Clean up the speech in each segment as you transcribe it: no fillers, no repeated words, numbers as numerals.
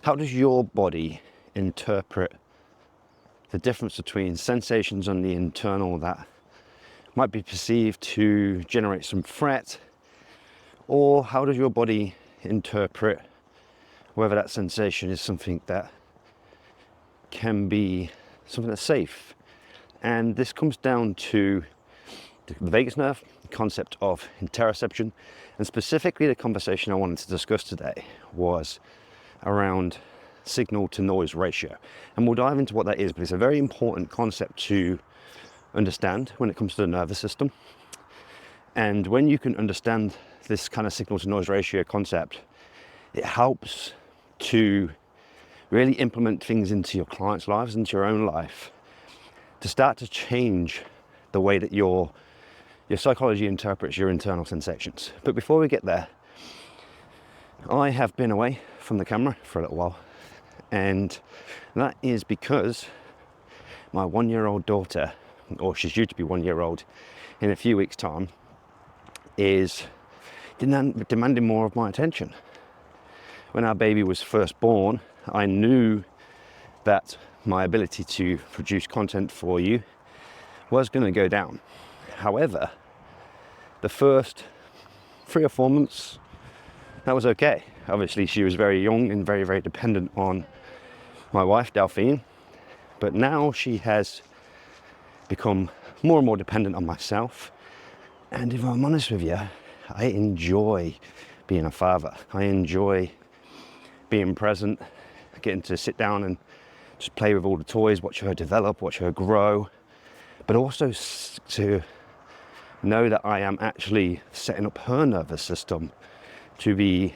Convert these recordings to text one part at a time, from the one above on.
How does your body interpret the difference between sensations on the internal that might be perceived to generate some threat, or how does your body interpret whether that sensation is something that can be something that's safe? And this comes down to the vagus nerve, the concept of interoception, and specifically the conversation I wanted to discuss today was around signal to noise ratio. And we'll dive into what that is, but it's a very important concept to understand when it comes to the nervous system. And when you can understand this kind of signal to noise ratio concept, it helps to really implement things into your clients' lives, into your own life, to start to change the way that your psychology interprets your internal sensations. But before we get there, I have been away from the camera for a little while, and that is because my 1-year-old daughter, or she's due to be 1 year old in a few weeks' time, is demanding more of my attention. When our baby was first born, I knew that my ability to produce content for you was going to go down. However, the first 3 or 4 months, that was okay. Obviously, she was very young and very, very dependent on my wife, Delphine. But now she has become more and more dependent on myself. And if I'm honest with you, I enjoy being a father. I enjoy being present, getting to sit down and just play with all the toys, watch her develop, watch her grow, but also to know that I am actually setting up her nervous system to be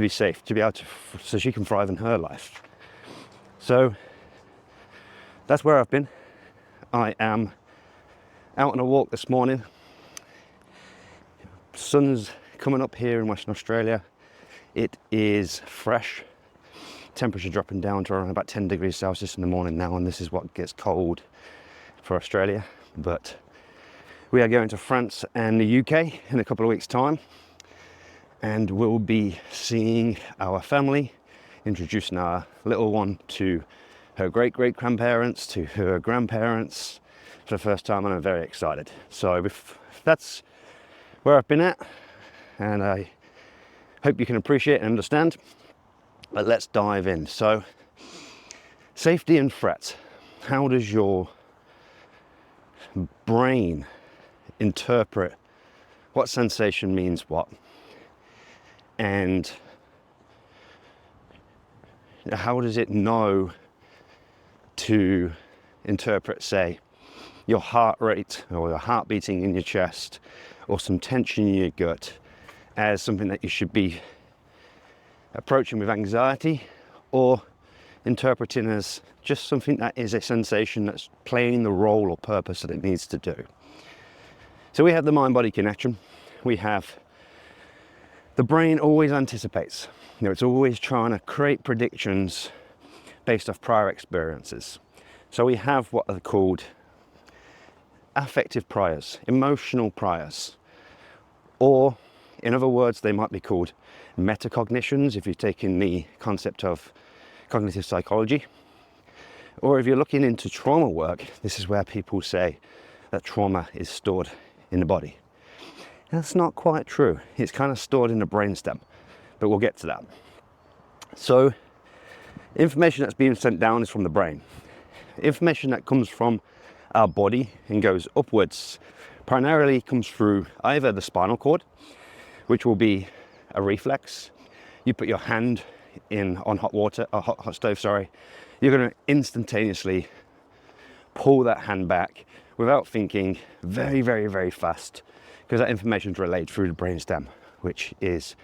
safe, to be able to, so she can thrive in her life. So that's where I've been. I am out on a walk this morning. Sun's coming up here in Western Australia. It is fresh. Temperature dropping down to around about 10 degrees Celsius in the morning now, and this is what gets cold for Australia. But we are going to France and the UK in a couple of weeks' time, and we'll be seeing our family, introducing our little one to her great-great-grandparents, to her grandparents for the first time, and I'm very excited. So that's where I've been at, and I hope you can appreciate and understand. But let's dive in. So, safety and threat. How does your brain interpret what sensation means what? And how does it know to interpret, say, your heart rate or your heart beating in your chest or some tension in your gut as something that you should be approaching with anxiety, or interpreting as just something that is a sensation that's playing the role or purpose that it needs to do? So we have the mind-body connection. We have the brain always anticipates. It's always trying to create predictions based off prior experiences. So we have what are called affective priors, emotional priors, or in other words, they might be called metacognitions if you're taking the concept of cognitive psychology. Or if you're looking into trauma work, this is where people say that trauma is stored in the body. That's not quite true. It's kind of stored in the brainstem, but we'll get to that. So information that's being sent down is from the brain. Information that comes from our body and goes upwards primarily comes through either the spinal cord, which will be a reflex. You put your hand on hot water, or hot stove, sorry, you're going to instantaneously pull that hand back without thinking, very, very, very fast, because that information is relayed through the brainstem, which is,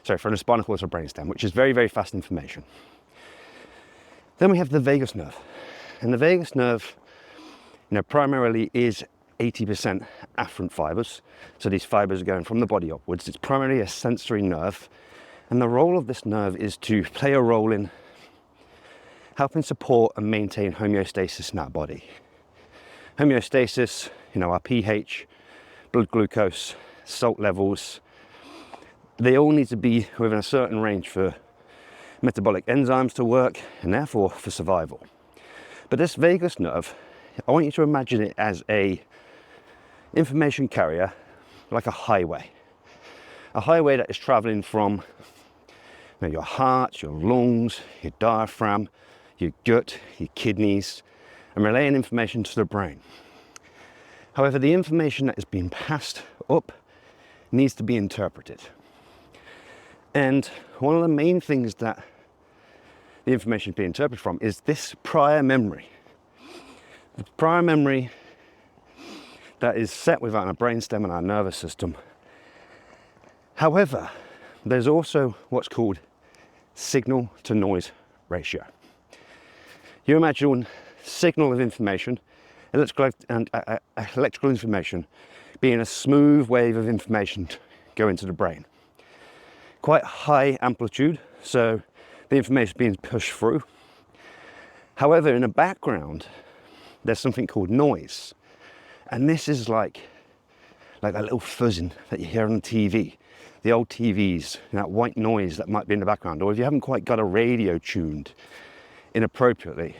from the spinal cord to the brainstem, which is very, very fast information. Then we have the vagus nerve, and the vagus nerve, primarily is 80% afferent fibers. So these fibers are going from the body upwards. It's primarily a sensory nerve, and the role of this nerve is to play a role in helping support and maintain homeostasis in our body. Homeostasis, our pH, blood glucose, salt levels, they all need to be within a certain range for metabolic enzymes to work, and therefore for survival. But this vagus nerve, I want you to imagine it as a information carrier, like a highway that is traveling from your heart, your lungs, your diaphragm, your gut, your kidneys, and relaying information to the brain. However, the information that is being passed up needs to be interpreted. And one of the main things that the information is being interpreted from is this prior memory. The prior memory that is set within our brainstem and our nervous system. However, there's also what's called signal to noise ratio. You imagine signal of information, electrical information, being a smooth wave of information going to the brain. Quite high amplitude, so the information being pushed through. However, in the background, there's something called noise. And this is like that little fuzzing that you hear on TV, the old TVs, that white noise that might be in the background. Or if you haven't quite got a radio tuned inappropriately,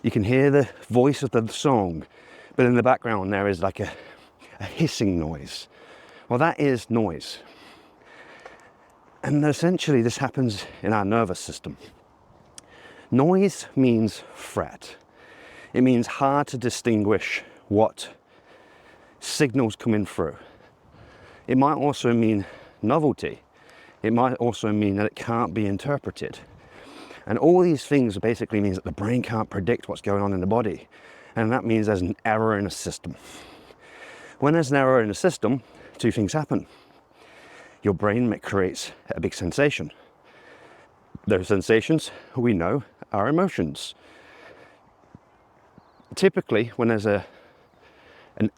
you can hear the voice of the song, but in the background there is like a hissing noise. Well, that is noise. And essentially this happens in our nervous system. Noise means threat. It means hard to distinguish what signals coming through. It might also mean novelty. It might also mean that it can't be interpreted. And all these things basically means that the brain can't predict what's going on in the body. And that means there's an error in the system. When there's an error in the system, two things happen. Your brain creates a big sensation. Those sensations, we know, are emotions. Typically, when there's an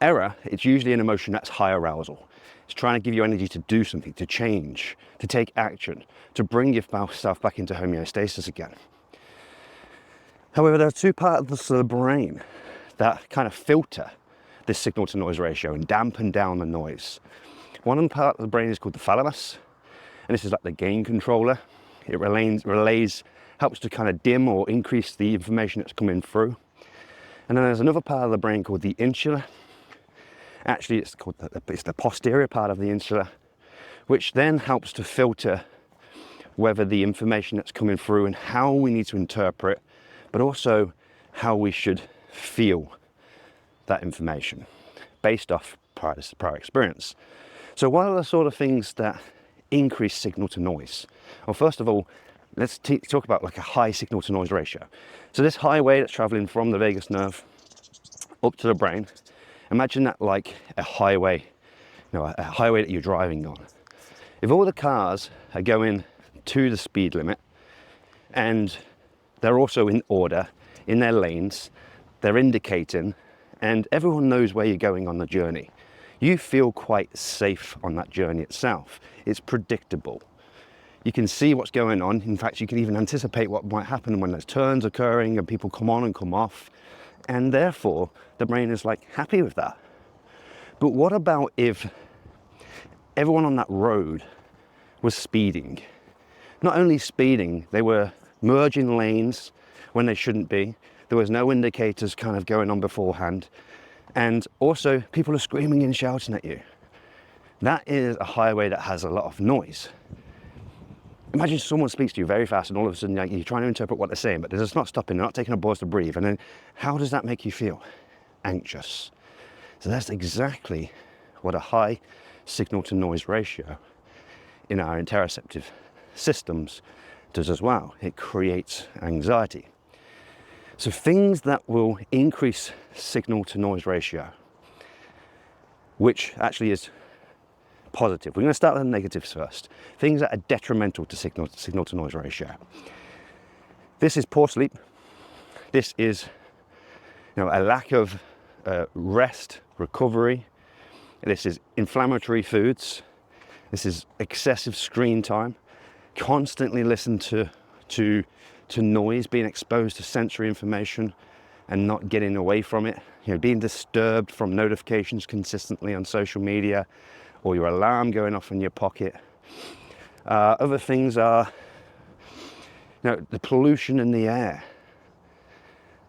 error, it's usually an emotion that's high arousal. It's trying to give you energy to do something, to change, to take action, to bring yourself back into homeostasis again. However, there are two parts of the brain that kind of filter this signal to noise ratio and dampen down the noise. One part of the brain is called the thalamus, and this is like the gain controller. It helps to kind of dim or increase the information that's coming through. And then there's another part of the brain called the insula. Actually, it's the posterior part of the insula, which then helps to filter whether the information that's coming through and how we need to interpret, but also how we should feel that information based off prior experience. So what are the sort of things that increase signal to noise? Well, first of all, let's talk about like a high signal to noise ratio. So this highway that's traveling from the vagus nerve up to the brain, imagine that like a highway, a highway that you're driving on. If all the cars are going to the speed limit and they're also in order in their lanes, they're indicating, and everyone knows where you're going on the journey, you feel quite safe on that journey itself. It's predictable. You can see what's going on. In fact, you can even anticipate what might happen when there's turns occurring and people come on and come off. And therefore, the brain is like happy with that. But what about if everyone on that road was speeding? Not only speeding, they were merging lanes when they shouldn't be. There was no indicators kind of going on beforehand. And also, people are screaming and shouting at you. That is a highway that has a lot of noise. Imagine someone speaks to you very fast and all of a sudden you're trying to interpret what they're saying, but they're just not stopping, they're not taking a pause to breathe. And then how does that make you feel? Anxious. So that's exactly what a high signal to noise ratio in our interoceptive systems does as well. It creates anxiety. So things that will increase signal to noise ratio, which actually is positive. We're going to start with the negatives first. Things that are detrimental to signal to noise ratio. This is poor sleep. This is a lack of rest, recovery. This is inflammatory foods. This is excessive screen time. Constantly listen to noise, being exposed to sensory information and not getting away from it. Being disturbed from notifications consistently on social media, or your alarm going off in your pocket. Other things are The pollution in the air,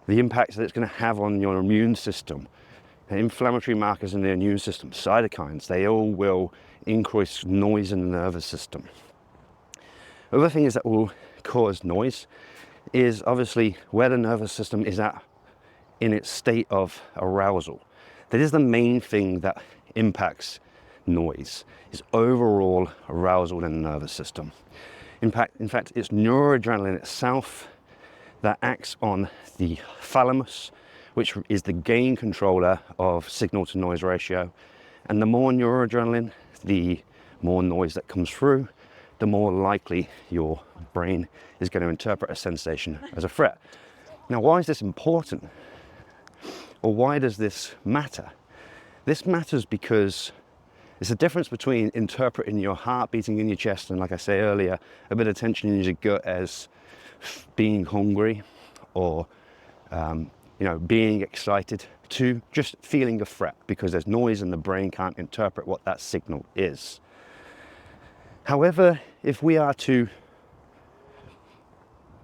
the impact that it's going to have on your immune system, the inflammatory markers in the immune system, cytokines, they all will increase noise in the nervous system. Other things that will cause noise is obviously where the nervous system is at in its state of arousal. That is the main thing that impacts noise, is overall arousal in the nervous system. In fact, it's neuroadrenaline itself that acts on the thalamus, which is the gain controller of signal to noise ratio. And the more neuroadrenaline, the more noise that comes through, the more likely your brain is going to interpret a sensation as a threat. Now, why is this important? Or why does this matter? This matters because it's the difference between interpreting your heart beating in your chest and, like I say earlier, a bit of tension in your gut as being hungry or being excited, to just feeling a threat because there's noise and the brain can't interpret what that signal is. However, if we are to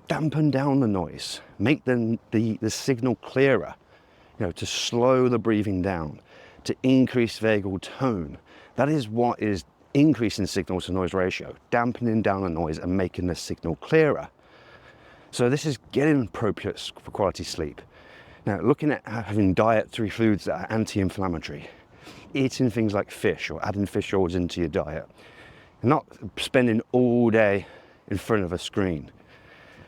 dampen down the noise, make the signal clearer, to slow the breathing down, to increase vagal tone, that is what is increasing signal to noise ratio, dampening down the noise and making the signal clearer. So this is getting appropriate for quality sleep. Now, looking at having dietary foods that are anti-inflammatory, eating things like fish or adding fish oils into your diet, not spending all day in front of a screen.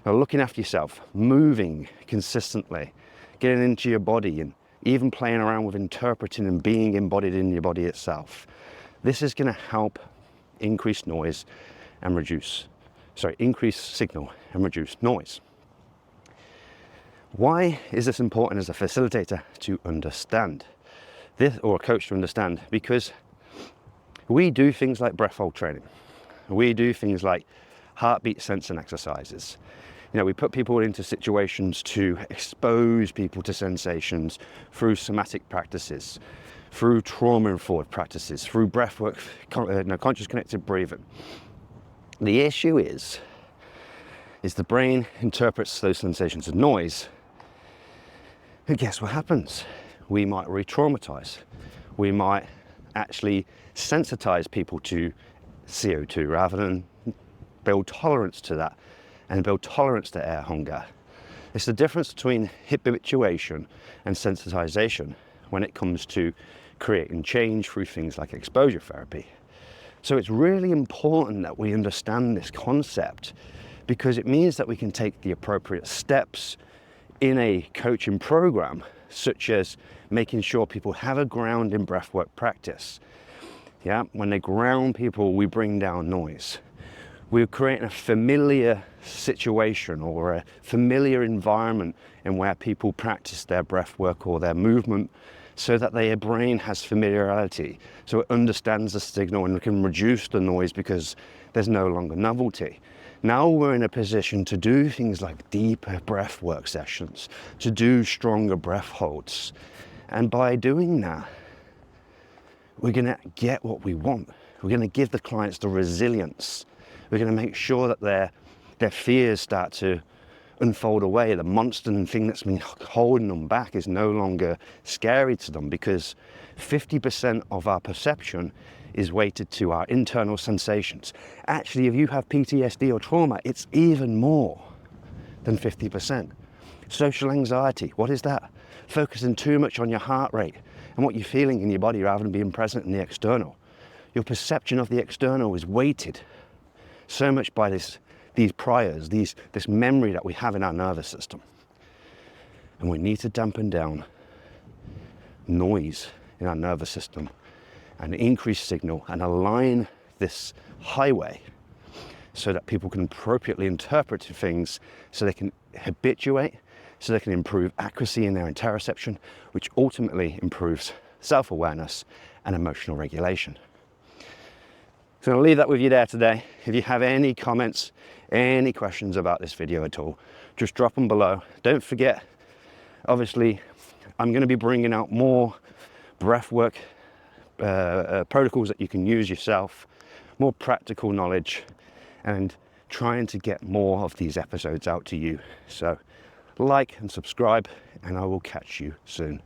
Now, looking after yourself, moving consistently, getting into your body and even playing around with interpreting and being embodied in your body itself. This is going to help increase increase signal and reduce noise. Why is this important as a facilitator to understand this, or a coach to understand? Because we do things like breath hold training. We do things like heartbeat sensing exercises. We put people into situations to expose people to sensations through somatic practices, through trauma-informed practices, through breathwork, conscious connected breathing. The issue is the brain interprets those sensations as noise. And guess what happens? We might re-traumatize. We might actually sensitize people to CO2 rather than build tolerance to that and build tolerance to air hunger. It's the difference between habituation and sensitization when it comes to creating change through things like exposure therapy. So it's really important that we understand this concept, because it means that we can take the appropriate steps in a coaching program, such as making sure people have a ground in breathwork practice. When they ground people, we bring down noise. We're creating a familiar situation or a familiar environment in where people practice their breath work or their movement, so that their brain has familiarity, so it understands the signal and can reduce the noise because there's no longer novelty. Now we're in a position to do things like deeper breath work sessions, to do stronger breath holds. And by doing that, we're going to get what we want. We're going to give the clients the resilience. We're going to make sure that their fears start to unfold away. The monster and thing that's been holding them back is no longer scary to them, because 50% of our perception is weighted to our internal sensations. Actually, if you have PTSD or trauma, it's even more than 50%. Social anxiety, what is that? Focusing too much on your heart rate and what you're feeling in your body rather than being present in the external. Your perception of the external is weighted so much by these priors, this memory that we have in our nervous system. And we need to dampen down noise in our nervous system and increase signal and align this highway so that people can appropriately interpret things, so they can habituate, so they can improve accuracy in their interoception, which ultimately improves self-awareness and emotional regulation. So I'll leave that with you there today. If you have any comments, any questions about this video at all, just drop them below. Don't forget, obviously, I'm going to be bringing out more breathwork protocols that you can use yourself, more practical knowledge, and trying to get more of these episodes out to you. So like and subscribe, and I will catch you soon.